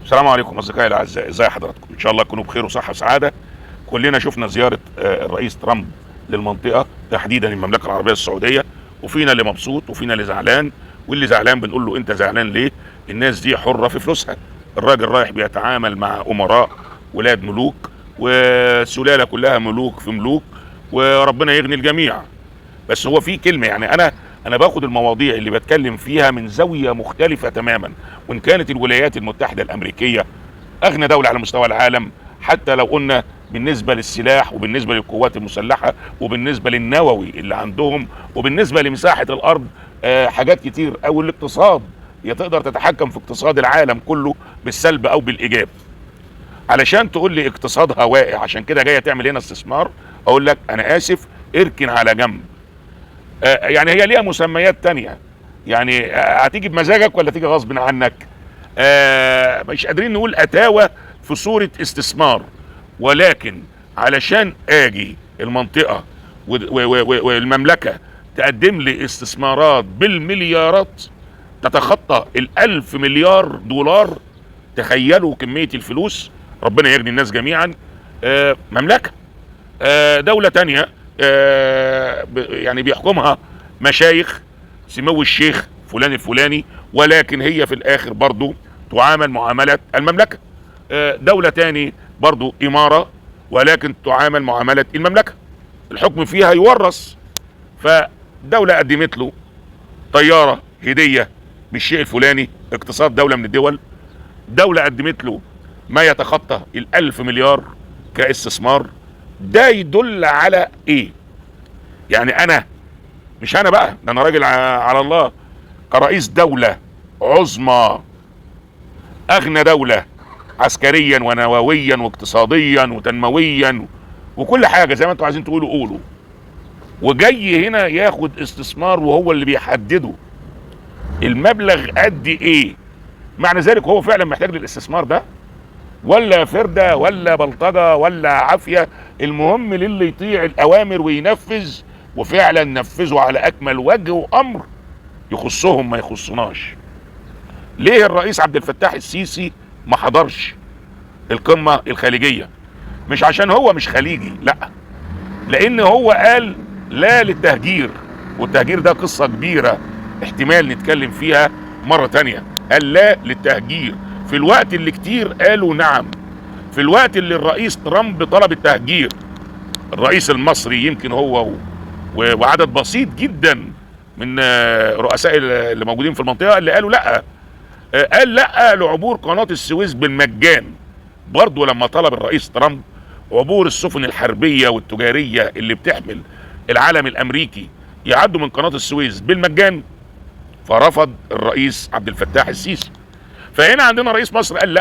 السلام عليكم اصدقائي الاعزاء، ازي حضراتكم؟ ان شاء الله تكونوا بخير وصحه وسعاده. كلنا شفنا زياره الرئيس ترامب للمنطقه، تحديدا المملكه العربيه السعوديه، وفينا اللي مبسوط وفينا اللي زعلان، واللي زعلان بنقول له انت زعلان ليه؟ الناس دي حره في فلوسها. الراجل رايح بيتعامل مع امراء ولاد ملوك، والسلاله كلها ملوك في ملوك، وربنا يغني الجميع. بس هو في كلمه، يعني انا باخد المواضيع اللي بتكلم فيها من زاويه مختلفه تماما. وان كانت الولايات المتحده الامريكيه اغنى دوله على مستوى العالم، حتى لو قلنا بالنسبه للسلاح وبالنسبه للقوات المسلحه وبالنسبه للنووي اللي عندهم وبالنسبه لمساحه الارض، حاجات كتير، او الاقتصاد، هي تقدر تتحكم في اقتصاد العالم كله بالسلب او بالايجاب. علشان تقول لي اقتصادها واقع عشان كده جايه تعمل هنا استثمار، اقول لك انا اسف، اركن على جنب. يعني هي ليها مسميات تانية، يعني هتيجي بمزاجك ولا تيجي غصب عنك. مش قادرين نقول اتاوة في صورة استثمار، ولكن علشان اجي المنطقة والمملكة تقدم لي استثمارات بالمليارات، تتخطى ال1000 مليار دولار. تخيلوا كمية الفلوس، ربنا يغني الناس جميعا. مملكة، دولة تانية، يعني بيحكمها مشايخ، سمو الشيخ فلان الفلاني، ولكن هي في الاخر برضو تعامل معاملة المملكة. دولة تاني برضو امارة، ولكن تعامل معاملة المملكة. الحكم فيها يورث. فدولة قدمت له طيارة هدية بالشيء الفلاني، اقتصاد دولة من الدول. دولة قدمت له ما يتخطى ال1000 مليار كاستثمار. ده يدل على ايه؟ يعني انا مش انا بقى، ده انا راجل على الله، كرئيس دولة عظمى، اغنى دولة عسكريا ونوويا واقتصاديا وتنمويا وكل حاجة زي ما انتوا عايزين تقولوا قولوا، وجاي هنا ياخد استثمار وهو اللي بيحدده المبلغ قد ايه. معنى ذلك هو فعلا محتاج للاستثمار ده، ولا فردة ولا بلطجة ولا عافية؟ المهم للي يطيع الأوامر وينفذ، وفعلا نفذوا على أكمل وجه، وأمر يخصهم ما يخصناش. ليه الرئيس عبد الفتاح السيسي ما حضرش القمة الخليجية؟ مش عشان هو مش خليجي، لا، لأن هو قال لا للتهجير، والتهجير ده قصة كبيرة احتمال نتكلم فيها مرة تانية. قال لا للتهجير في الوقت اللي كتير قالوا نعم. في الوقت اللي الرئيس ترامب طلب التهجير، الرئيس المصري يمكن هو وعدد بسيط جدا من رؤساء اللي موجودين في المنطقة اللي قالوا لا. قال لا لعبور قناة السويس بالمجان. برضو لما طلب الرئيس ترامب عبور السفن الحربية والتجارية اللي بتحمل العلم الامريكي يعدوا من قناة السويس بالمجان، فرفض الرئيس عبد الفتاح السيسي. فهنا عندنا رئيس مصر قال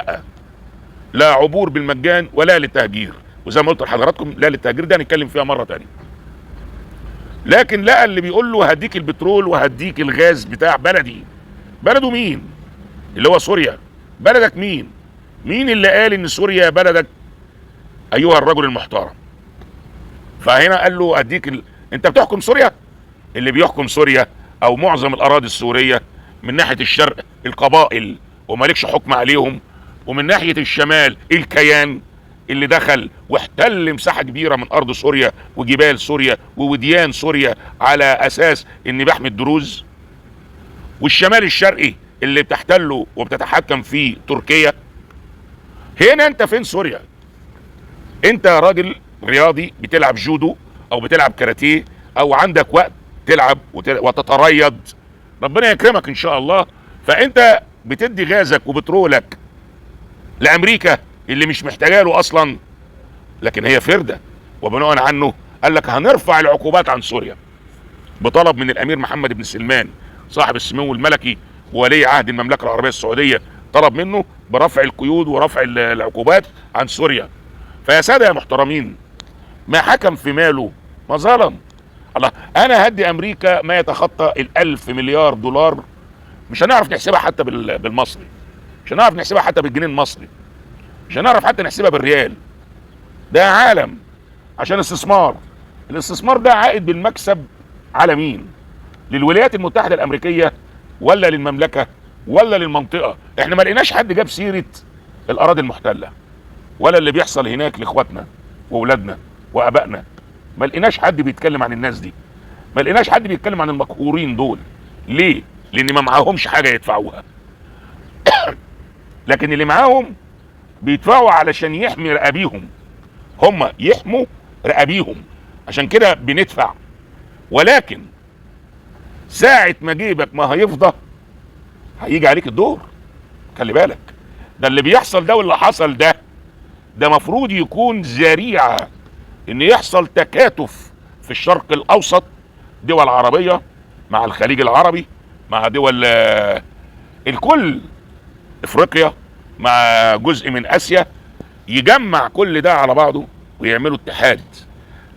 لا عبور بالمجان ولا للتهجير. وزي ما قلت لحضراتكم، لا للتهجير ده هنتكلم فيها مرة تانية. لكن لقى اللي بيقول له هديك البترول وهديك الغاز بتاع بلدي. بلده مين؟ اللي هو سوريا. بلدك مين؟ مين اللي قال ان سوريا بلدك ايها الرجل المحترم؟ فهنا قال له انت بتحكم سوريا؟ اللي بيحكم سوريا او معظم الاراضي السورية من ناحية الشرق القبائل ومالكش حكم عليهم، ومن ناحية الشمال الكيان اللي دخل واحتل مساحة كبيرة من ارض سوريا وجبال سوريا ووديان سوريا على اساس ان بيحمي الدروز، والشمال الشرقي اللي بتحتله وبتتحكم فيه تركيا. هنا انت فين سوريا؟ انت راجل رياضي بتلعب جودو او بتلعب كاراتيه او عندك وقت تلعب وتتريض، ربنا يكرمك ان شاء الله. فانت بتدي غازك وبترولك لامريكا اللي مش محتاجه له اصلا، لكن هي فردة. وبناء عنه قال لك هنرفع العقوبات عن سوريا بطلب من الامير محمد بن سلمان صاحب السمو الملكي وولي عهد المملكة العربية السعودية، طلب منه برفع القيود ورفع العقوبات عن سوريا. فيا سادة يا محترمين، ما حكم في ماله ما ظلم. الله، انا هدي امريكا ما يتخطى ال1000 مليار دولار، مش هنعرف نحسبها حتى بالمصري، مش هنعرف نحسبها حتى بالجنيه المصري، مش هنعرف حتى نحسبها بالريال. ده عالم عشان استثمار. الاستثمار ده عائد بالمكسب على مين؟ للولايات المتحدة الامريكية ولا للمملكة ولا للمنطقة؟ احنا ما لقيناش حد جاب سيرة الاراضي المحتله ولا اللي بيحصل هناك لاخواتنا واولادنا وابائنا. ما لقيناش حد بيتكلم عن الناس دي، ما لقيناش حد بيتكلم عن المقهورين دول. ليه؟ لان ما معاهمش حاجه يدفعوها. لكن اللي معاهم بيدفعوا علشان يحمي رقابيهم، هم يحموا رقابيهم، عشان كده بندفع. ولكن ساعة ما جيبك ما هيفضى هيجي عليك الدور. خلي بالك، ده اللي بيحصل ده واللي حصل ده مفروض يكون ذريعة ان يحصل تكاتف في الشرق الاوسط، دول عربية مع الخليج العربي مع دول الكل، افريقيا مع جزء من اسيا، يجمع كل ده على بعضه ويعملوا اتحاد،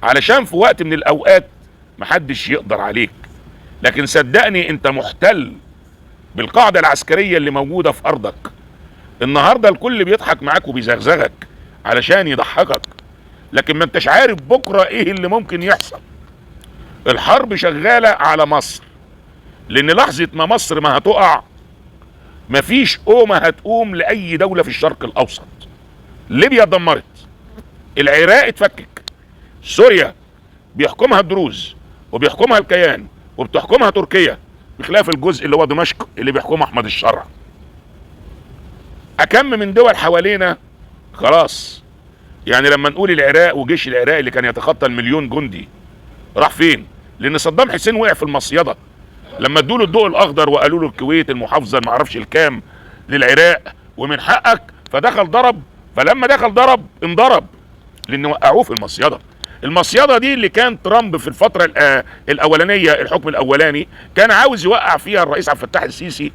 علشان في وقت من الاوقات محدش يقدر عليك. لكن صدقني انت محتل بالقاعدة العسكرية اللي موجودة في ارضك. النهاردة الكل بيضحك معاك وبيزغزغك علشان يضحكك، لكن ما انتش عارف بكرة ايه اللي ممكن يحصل. الحرب شغالة على مصر، لان لحظة ما مصر ما هتقع مفيش قومة هتقوم لأي دولة في الشرق الأوسط. ليبيا اتدمرت، العراق اتفكك، سوريا بيحكمها الدروز وبيحكمها الكيان وبتحكمها تركيا، بخلاف الجزء اللي هو دمشق اللي بيحكمها أحمد الشرع. أكم من دول حوالينا خلاص. يعني لما نقول العراق وجيش العراق اللي كان يتخطى المليون جندي راح فين؟ لأن صدام حسين وقع في المصيدة لما ادوا له الضوء الاخضر وقالوا له الكويت المحافظه ما اعرفش الكام للعراق ومن حقك، فدخل ضرب. فلما دخل ضرب انضرب لان وقعوه في المصيده. المصيده دي اللي كان ترامب في الفتره الاولانيه، الحكم الاولاني كان عاوز يوقع فيها الرئيس عبد الفتاح السيسي،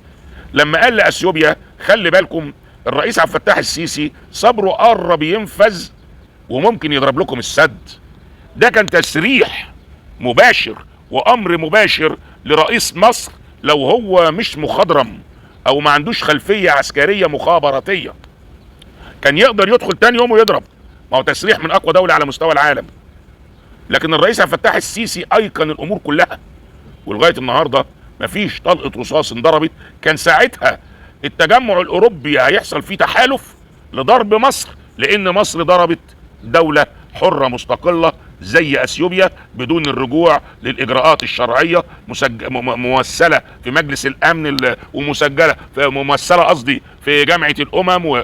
لما قال لاثيوبيا خلي بالكم الرئيس عبد الفتاح السيسي صبره قرب ينفذ وممكن يضرب لكم السد. ده كان تسريح مباشر وامر مباشر لرئيس مصر لو هو مش مخضرم او ما عندوش خلفيه عسكريه مخابراتيه، كان يقدر يدخل تاني يوم ويضرب. ما هو تسريح من اقوى دوله على مستوى العالم. لكن الرئيس عبد الفتاح السيسي ايقن الامور كلها، ولغايه النهارده مفيش طلقه رصاص انضربت. كان ساعتها التجمع الاوروبي هيحصل فيه تحالف لضرب مصر، لان مصر ضربت دوله حره مستقله زي اثيوبيا بدون الرجوع للاجراءات الشرعيه، ممثله في مجلس الامن ومسجله في ممثله قصدي في جامعه الامم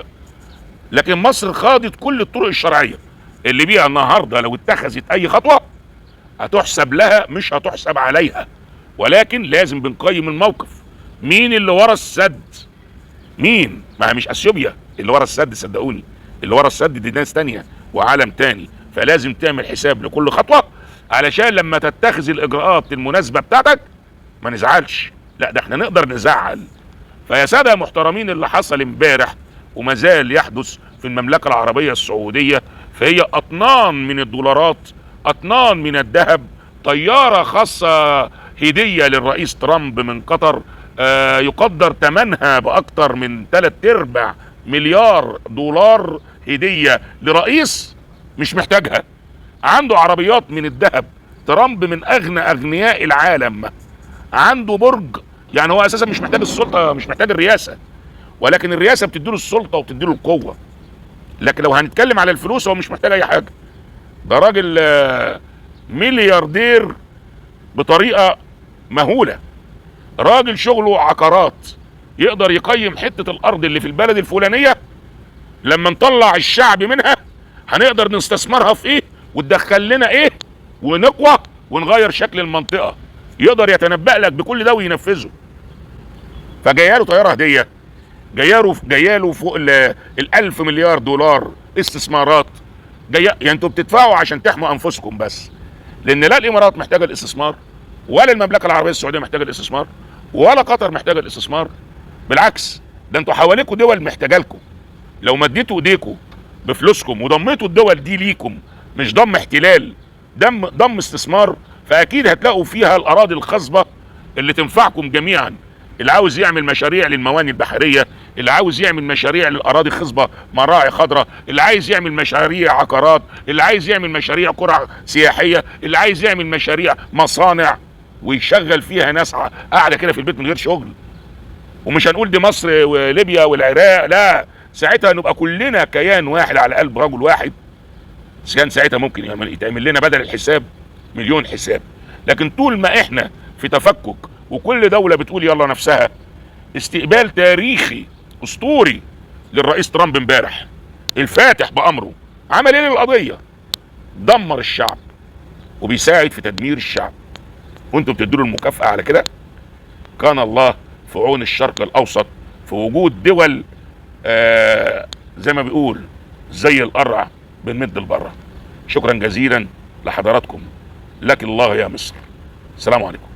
لكن مصر خاضت كل الطرق الشرعيه اللي بيها النهارده لو اتخذت اي خطوه هتحسب لها مش هتحسب عليها. ولكن لازم بنقيم الموقف. مين اللي ورا السد؟ مين؟ ما مش اثيوبيا اللي ورا السد، صدقوني اللي ورا السد دي ناس تانية وعالم تاني. فلازم تعمل حساب لكل خطوة علشان لما تتخذ الاجراءات المناسبة بتاعتك ما نزعلش. لا ده احنا نقدر نزعل. فيا سادة محترمين، اللي حصل امبارح وما زال يحدث في المملكة العربية السعودية، فهي اطنان من الدولارات، اطنان من الذهب، طيارة خاصة هدية للرئيس ترامب من قطر يقدر ثمنها باكتر من 3/4 مليار دولار هدية لرئيس مش محتاجها. عنده عربيات من الذهب. ترامب من اغنى اغنياء العالم، عنده برج. يعني هو اساسا مش محتاج السلطة، مش محتاج الرئاسة، ولكن الرئاسة بتديله السلطة وبتديله القوة. لكن لو هنتكلم على الفلوس هو مش محتاج اي حاجة. ده راجل ملياردير بطريقة مهولة. راجل شغله عقارات، يقدر يقيم حتة الارض اللي في البلد الفلانية لما نطلع الشعب منها هنقدر نستثمرها في ايه وتدخل لنا ايه ونقوى ونغير شكل المنطقة. يقدر يتنبأ لك بكل ده وينفذه. فجاياله طيارة هدية، جاياله فوق 1000 مليار دولار استثمارات. يعني انتوا بتدفعوا عشان تحموا انفسكم بس، لان لا الامارات محتاجة الاستثمار، ولا المملكة العربية السعودية محتاجة الاستثمار، ولا قطر محتاجة الاستثمار. بالعكس، ده انتوا حواليكوا دول محتاجة لكم. لو مديتوا ايديكم بفلوسكم وضميتوا الدول دي ليكم، مش ضم احتلال، ضم استثمار، فاكيد هتلاقوا فيها الاراضي الخصبة اللي تنفعكم جميعا. اللي عاوز يعمل مشاريع للمواني البحرية، اللي عاوز يعمل مشاريع للاراضي الخصبة مراعي خضراء، اللي عايز يعمل مشاريع عقارات، اللي عايز يعمل مشاريع قرى سياحية، اللي عايز يعمل مشاريع مصانع ويشغل فيها ناس قاعدة كده في البيت من غير شغل. ومش هنقول دي مصر وليبيا والعراق، لا، ساعتها نبقى كلنا كيان واحد على قلب رجل واحد. كان ساعتها ممكن يتعمل لنا بدل الحساب مليون حساب. لكن طول ما احنا في تفكك وكل دولة بتقول يلا نفسها، استقبال تاريخي اسطوري للرئيس ترامب امبارح الفاتح بامره. عمل ايه للقضية؟ دمر الشعب وبيساعد في تدمير الشعب، وانتم بتدوا له المكافأة على كده. كان الله في عون الشرق الاوسط في وجود دول زي ما بيقول زي القرع بنمد لبره. شكرا جزيلا لحضراتكم، لك الله يا مصر. السلام عليكم.